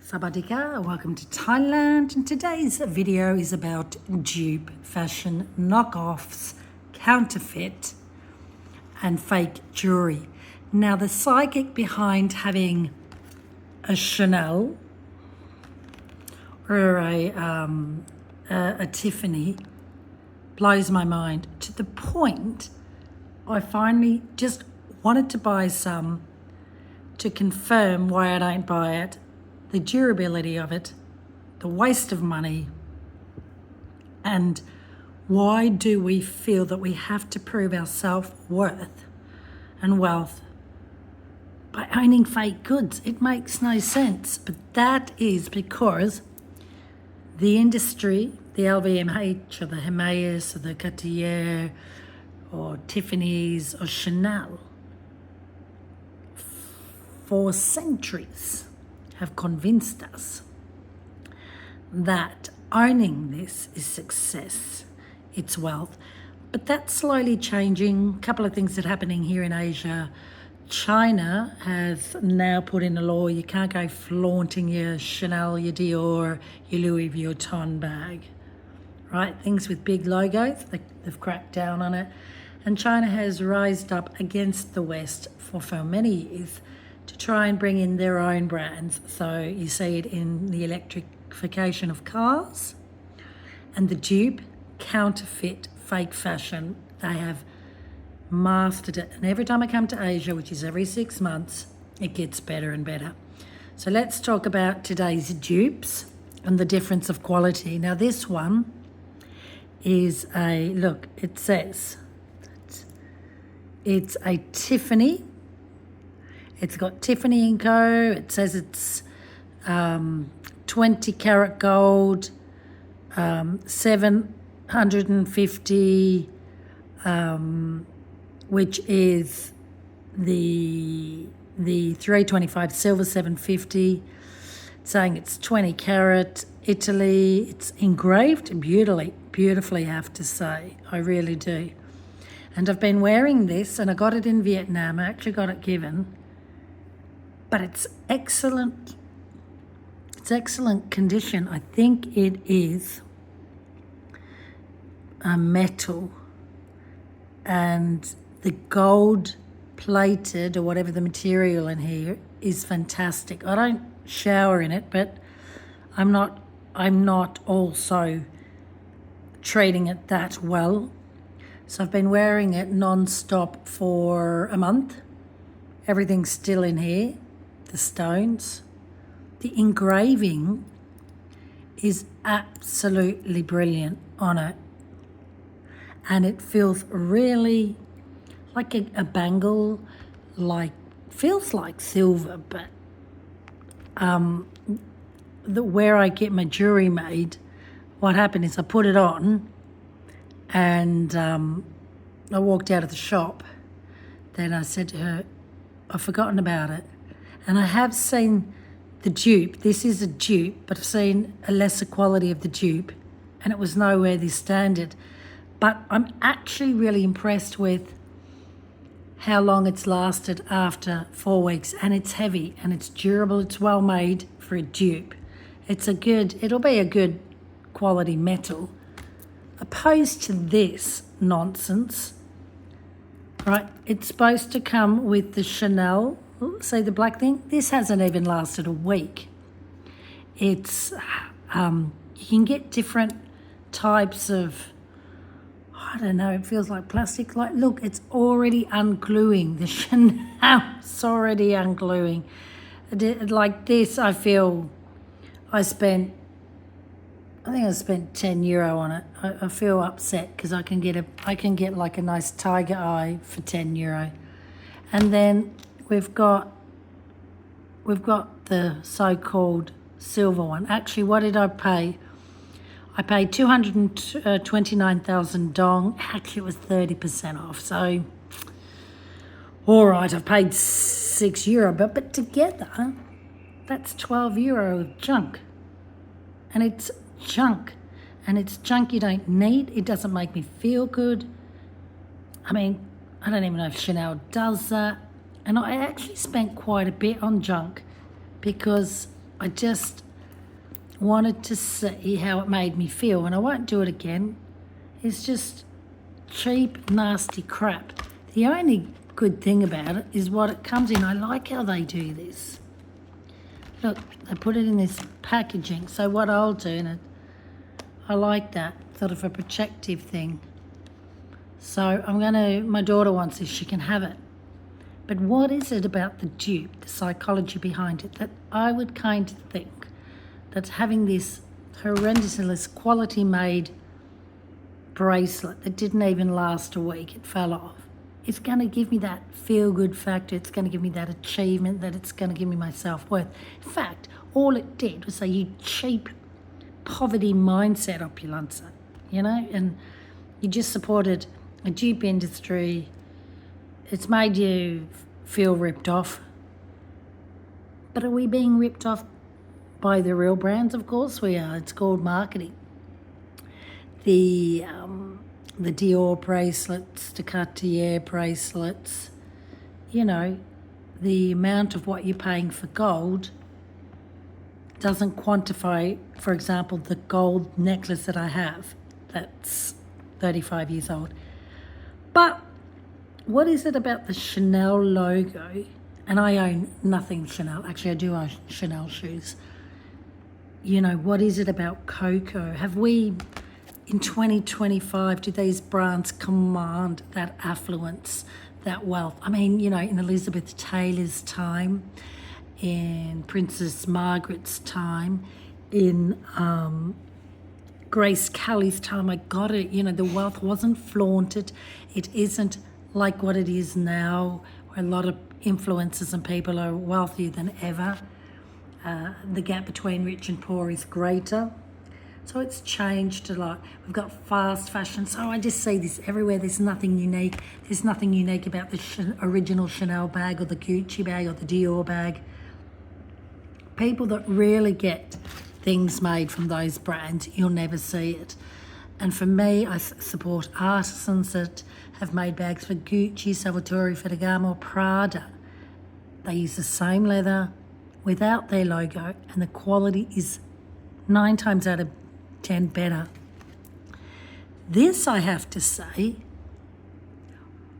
Sabadika, welcome to Thailand, and today's video is about dupe, fashion, knockoffs, counterfeit and fake jewelry. Now the psychic behind having a Chanel or a Tiffany blows my mind to the point I finally just wanted to buy some to confirm why I don't buy it, the durability of it, the waste of money, and why do we feel that we have to prove our self-worth and wealth by owning fake goods? It makes no sense, but that is because the industry, the LVMH or the Hermès or the Cartier or Tiffany's or Chanel, for centuries have convinced us that owning this is success, it's wealth. But that's slowly changing. A couple of things that are happening here in Asia. China has now put in a law you can't go flaunting your Chanel, your Dior, your Louis Vuitton bag, right? Things with big logos, they've cracked down on it. And China has rised up against the West for many years to try and bring in their own brands. So you see it in the electrification of cars and the dupe, counterfeit, fake fashion. They have mastered it. And every time I come to Asia, which is every 6 months, it gets better and better. So let's talk about today's dupes and the difference of quality. Now this one is look, it says, it's a Tiffany. It's got Tiffany & Co. It says it's 20 karat gold, 750, which is the 325 silver 750, saying it's 20 karat, Italy. It's engraved beautifully, I have to say. I really do. And I've been wearing this, and I got it in Vietnam. I actually got it given. But it's excellent. It's excellent condition. I think it is a metal, and the gold plated or whatever the material in here is fantastic. I don't shower in it, but I'm not also treating it that well. So I've been wearing it non-stop for a month. Everything's still in here. The stones, the engraving is absolutely brilliant on it, and it feels really like a bangle, feels like silver, but where I get my jewelry made, what happened is I put it on and I walked out of the shop. Then I said to her, I've forgotten about it. And I have seen the dupe. This is a dupe, but I've seen a lesser quality of the dupe, and it was nowhere this standard. But I'm actually really impressed with how long it's lasted after 4 weeks, and it's heavy and it's durable. It's well made for a dupe. It'll be a good quality metal, opposed to this nonsense, right? It's supposed to come with the Chanel. See the black thing? This hasn't even lasted a week. It's you can get different types of, I don't know, it feels like plastic. Like, look, it's already ungluing. The Chanel's already ungluing. Like this, I think I spent 10 euro on it. I feel upset because I can get like a nice tiger eye for 10 euro. And then we've got the so-called silver one. Actually, what did I pay? I paid 229,000 dong. Actually, it was 30% off. So, all right, I've paid 6 euro, but together, that's 12 euro of junk. And it's junk. And it's junk you don't need. It doesn't make me feel good. I mean, I don't even know if Chanel does that. And I actually spent quite a bit on junk because I just wanted to see how it made me feel, and I won't do it again. It's just cheap, nasty crap. The only good thing about it is what it comes in. I like how they do this. Look, they put it in this packaging. So what I'll do, and I like that, sort of a protective thing. So my daughter wants this, she can have it. But what is it about the dupe, the psychology behind it, that I would kind of think that having this horrendously quality-made bracelet that didn't even last a week, it fell off, it's going to give me that feel-good factor, it's going to give me that achievement, that it's going to give me my self-worth. In fact, all it did was say, you cheap poverty mindset opulence, and you just supported a dupe industry. It's made you feel ripped off. But are we being ripped off by the real brands? Of course we are. It's called marketing. The Dior bracelets, the Cartier bracelets, the amount of what you're paying for gold doesn't quantify, for example, the gold necklace that I have that's 35 years old. But what is it about the Chanel logo? And I own nothing Chanel. Actually, I do own Chanel shoes. What is it about Coco? Have we, in 2025, do these brands command that affluence, that wealth? I mean, in Elizabeth Taylor's time, in Princess Margaret's time, in Grace Kelly's time, I got it. The wealth wasn't flaunted. It isn't like what it is now, where a lot of influencers and people are wealthier than ever. The gap between rich and poor is greater. So it's changed a lot. We've got fast fashion. So I just see this everywhere. There's nothing unique. There's nothing unique about the original Chanel bag or the Gucci bag or the Dior bag. People that really get things made from those brands, you'll never see it. And for me, I support artisans that have made bags for Gucci, Salvatore Ferragamo, or Prada. They use the same leather without their logo, and the quality is 9 times out of 10 better. This, I have to say,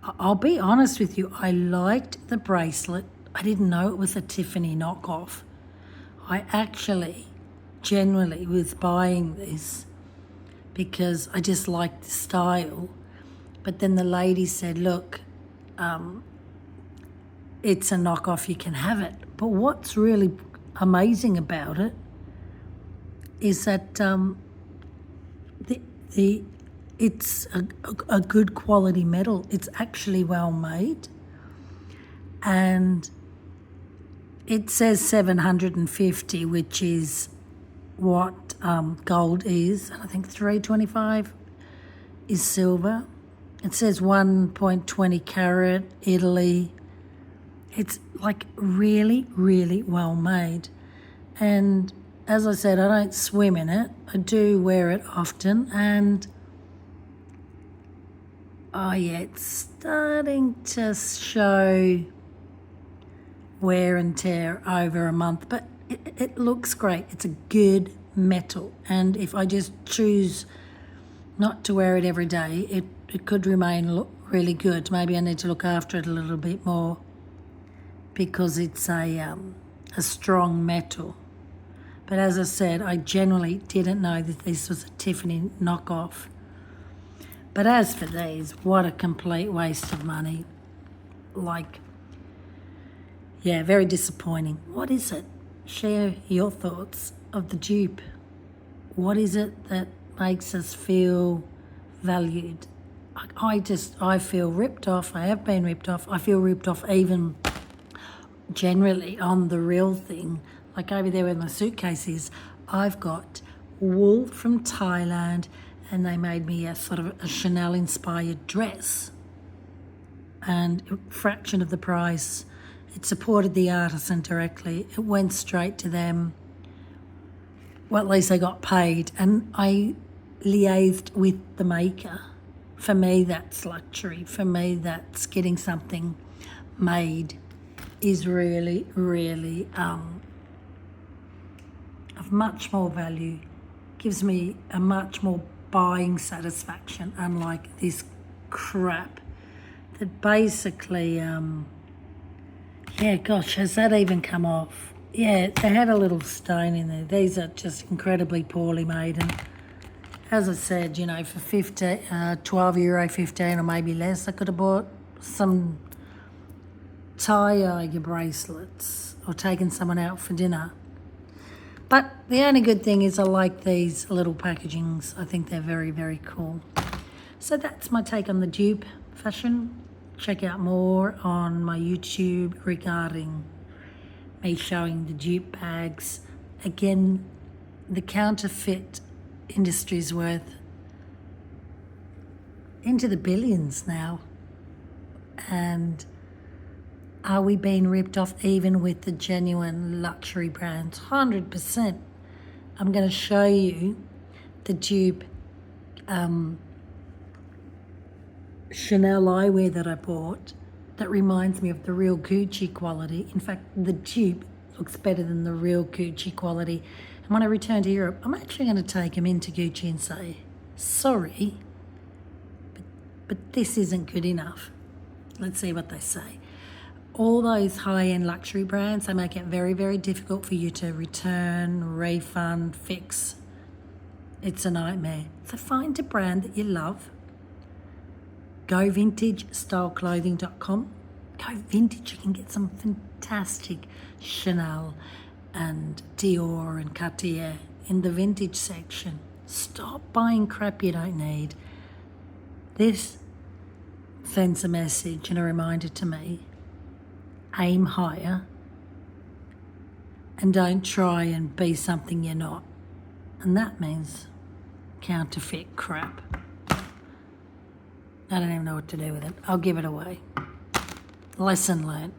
I'll be honest with you, I liked the bracelet. I didn't know it was a Tiffany knockoff. I actually genuinely was buying this because I just liked the style. But then the lady said, look, it's a knockoff, you can have it. But what's really amazing about it is that it's a good quality metal. It's actually well made. And it says 750, which is what gold is. And I think 325 is silver. It says 1.20 carat, Italy. It's like really, really well made. And as I said, I don't swim in it. I do wear it often. And oh yeah, it's starting to show wear and tear over a month. But it looks great. It's a good metal. And if I just choose not to wear it every day, it could remain really good. Maybe I need to look after it a little bit more because it's a strong metal. But as I said, I generally didn't know that this was a Tiffany knockoff. But as for these, what a complete waste of money. Like, yeah, very disappointing. What is it? Share your thoughts of the dupe. What is it that makes us feel valued? I feel ripped off. I have been ripped off. I feel ripped off even generally on the real thing. Like over there where my suitcase is, I've got wool from Thailand and they made me a sort of a Chanel-inspired dress. And a fraction of the price. It supported the artisan directly. It went straight to them. Well, at least they got paid. And I liaised with the maker. For me, that's luxury. For me, that's getting something made is really, really of much more value, gives me a much more buying satisfaction, unlike this crap that basically, yeah, gosh, has that even come off? Yeah, they had a little stain in there. These are just incredibly poorly made, and as I said, you know, for €12.15 or maybe less, I could have bought some tie bracelets or taken someone out for dinner. But the only good thing is I like these little packagings. I think they're very, very cool. So that's my take on the dupe fashion. Check out more on my YouTube regarding me showing the dupe bags. Again, the counterfeit industry's worth into the billions now. And are we being ripped off even with the genuine luxury brands? 100%. I'm going to show you the dupe Chanel eyewear that I bought that reminds me of the real Gucci quality. In fact, the dupe looks better than the real Gucci quality. And when I return to Europe, I'm actually going to take them into Gucci and say, sorry, but this isn't good enough. Let's see what they say. All those high-end luxury brands, they make it very, very difficult for you to return, refund, fix. It's a nightmare. So find a brand that you love. Go vintagestyleclothing.com. Go vintage. You can get some fantastic Chanel and Dior and Cartier in the vintage section. Stop buying crap you don't need. This sends a message and a reminder to me. Aim higher and don't try and be something you're not. And that means counterfeit crap. I don't even know what to do with it. I'll give it away. Lesson learned.